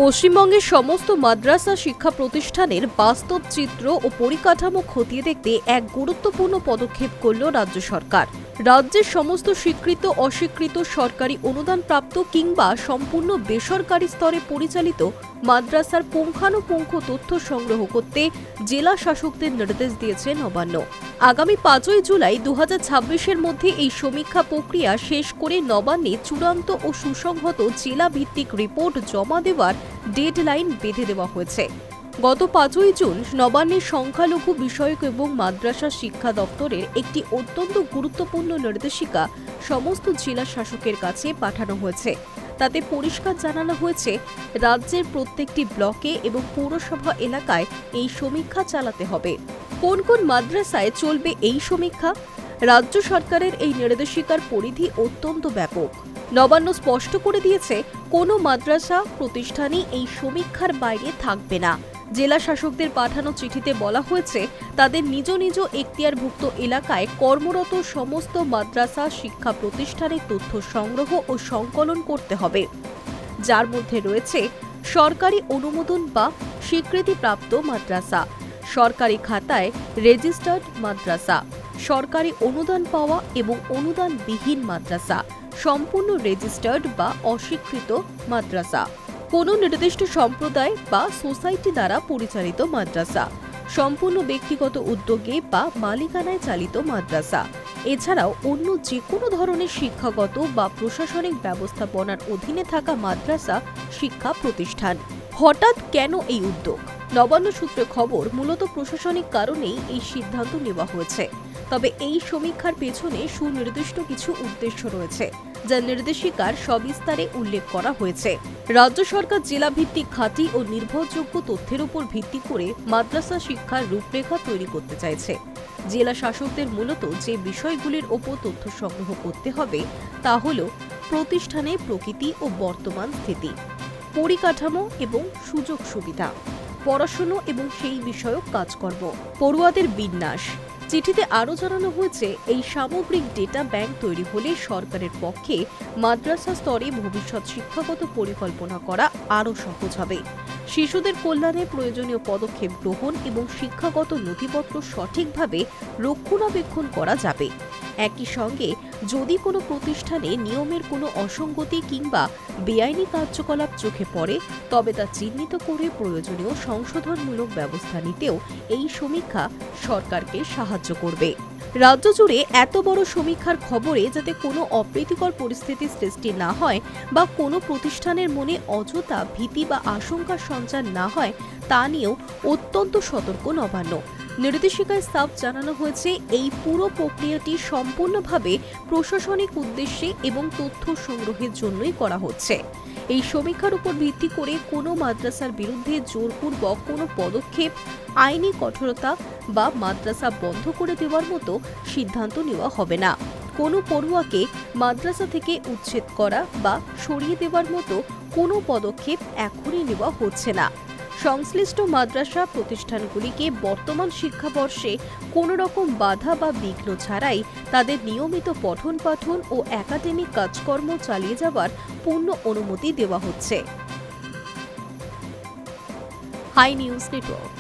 পশ্চিমবঙ্গের সমস্ত মাদ্রাসা শিক্ষা প্রতিষ্ঠানের বাস্তব চিত্র ও পরিকাঠামো খতিয়ে দেখতে এক গুরুত্বপূর্ণ পদক্ষেপ করল রাজ্য সরকার। রাজ্যের সমস্ত স্বীকৃত অস্বীকৃত সরকারি অনুদানপ্রাপ্ত কিংবা সম্পূর্ণ বেসরকারি স্তরে পরিচালিত মাদ্রাসার পুঙ্খানুপুঙ্খ তথ্য সংগ্রহ করতে জেলা শাসকদের নির্দেশ দিয়েছে নবান্ন। আগামী 5ই জুলাই 2026-এর মধ্যে এই সমীক্ষা প্রক্রিয়া শেষ করে নবান্নে চূড়ান্ত ও সুসংহত জেলা ভিত্তিক রিপোর্ট জমা দেওয়ার ডেডলাইন বেঁধে দেওয়া হয়েছে। গত 5ই জুন নবান্নের সংখ্যালঘু বিষয়ক এবং মাদ্রাসা শিক্ষা দপ্তরের একটি অত্যন্ত গুরুত্বপূর্ণ নির্দেশিকা সমস্ত জেলা শাসকের কাছে পাঠানো হয়েছে। তাতে পরিষ্কার জানানো হয়েছে, রাজ্যের প্রত্যেকটি ব্লকে এবং পৌরসভা এলাকায় এই সমীক্ষা চালাতে হবে। কোন কোন মাদ্রাসায় চলবে এই সমীক্ষা? রাজ্য সরকারের এই নির্দেশিকার পরিধি অত্যন্ত ব্যাপক। নবান্ন স্পষ্ট করে দিয়েছে, কোনো মাদ্রাসা প্রতিষ্ঠানই এই সমীক্ষার বাইরে থাকবে না। জেলা শাসকদের পাঠানো চিঠিতে বলা হয়েছে, তাদের নিজ নিজ এখতিয়ারভুক্ত এলাকায় কর্মরত সমস্ত মাদ্রাসা শিক্ষা প্রতিষ্ঠানের তথ্য সংগ্রহ ও সংকলন করতে হবে, যার মধ্যে রয়েছে সরকারি অনুমোদন বা স্বীকৃতিপ্রাপ্ত মাদ্রাসা, সরকারি খাতায় রেজিস্টার্ড মাদ্রাসা, সরকারি অনুদান পাওয়া এবং অনুদানবিহীন মাদ্রাসা, সম্পূর্ণ রেজিস্টার্ড বা অস্বীকৃত মাদ্রাসা, কোনো নির্দিষ্ট সম্প্রদায় বা সোসাইটি দ্বারা পরিচালিত মাদ্রাসা, সম্পূর্ণ ব্যক্তিগত উদ্যোগে বা মালিকানায় চালিত মাদ্রাসা, এছাড়াও অন্য যে কোনো ধরনের শিক্ষাগত বা প্রশাসনিক ব্যবস্থাপনার অধীনে থাকা মাদ্রাসা শিক্ষা প্রতিষ্ঠান। হঠাৎ কেন এই উদ্যোগ? নবান্ন সূত্রে খবর, মূলত প্রশাসনিক কারণেই এই সিদ্ধান্ত নেওয়া হয়েছে। তবে এই সমীক্ষার পেছনে সুনির্দিষ্ট কিছু উদ্দেশ্য রয়েছে, যা নির্দেশিকার সবিস্তারে উল্লেখ করা হয়েছে। রাজ্য সরকার জেলাভিত্তিক খাঁটি ও নির্ভরযোগ্য তথ্যের উপর ভিত্তি করে মাদ্রাসা শিক্ষার রূপরেখা তৈরি করতে চাইছে। জেলা শাসকদের মূলত যে বিষয়গুলির ওপর তথ্য সংগ্রহ করতে হবে তা হল প্রতিষ্ঠানের প্রকৃতি ও বর্তমান স্থিতি, পরিকাঠামো এবং সুযোগ সুবিধা, পড়াশুনো এবং সেই বিষয়ক কাজকর্ম, পড়ুয়াদের বিন্যাস। চিঠিতে আরও জানানো হয়েছে, এই সামগ্রিক ডেটা ব্যাংক তৈরি হলে সরকারের পক্ষে মাদ্রাসা স্তরে ভবিষ্যৎ শিক্ষাগত পরিকল্পনা করা আরও সহজ হবে। শিশুদের কল্যাণে প্রয়োজনীয় পদক্ষেপ গ্রহণ এবং শিক্ষাগত নথিপত্র সঠিকভাবে রক্ষণাবেক্ষণ করা যাবে। একই সঙ্গে যদি কোনো প্রতিষ্ঠানে নিয়মের কোনো অসঙ্গতি কিংবা বেআইনি কার্যকলাপ চোখে পড়ে, তবে তা চিহ্নিত করে প্রয়োজনীয় সংশোধনমূলক ব্যবস্থা নিতেও এই সমীক্ষা সরকারকে সাহায্য করবে। রাজ্য জুড়ে এত বড় সমীক্ষার খবরে যাতে কোনো অপ্রীতিকর পরিস্থিতি সৃষ্টি না হয় বা কোনো প্রতিষ্ঠানের মনে অযথা ভীতি বা আশঙ্কার সঞ্চার না হয়, তা নিয়েও অত্যন্ত সতর্ক নবান্ন। নির্দেশিকায় সাফ জানানো হয়েছে, এই পুরো প্রক্রিয়াটি সম্পূর্ণভাবে প্রশাসনিক উদ্দেশ্যে এবং তথ্য সংগ্রহের জন্যই করা হচ্ছে। এই সমীক্ষার উপর ভিত্তি করে কোনো মাদ্রাসার বিরুদ্ধে জোরপূর্বক কোনো পদক্ষেপ, আইনি কঠোরতা বা মাদ্রাসা বন্ধ করে দেওয়ার মতো সিদ্ধান্ত নেওয়া হবে না। কোনো পড়ুয়াকে মাদ্রাসা থেকে উচ্ছেদ করা বা সরিয়ে দেওয়ার মতো কোনো পদক্ষেপ এখনই নেওয়া হচ্ছে না। সংশ্লিষ্ট মাদ্রাসা প্রতিষ্ঠানগুলিকে বর্তমান শিক্ষাবর্ষে কোনো রকম বাধা বা বিঘ্ন ছাড়াই তাদের নিয়মিত পঠন পাঠন ও একাডেমিক কাজকর্ম চালিয়ে যাওয়ার পূর্ণ অনুমতি দেওয়া হচ্ছে। Hi news network.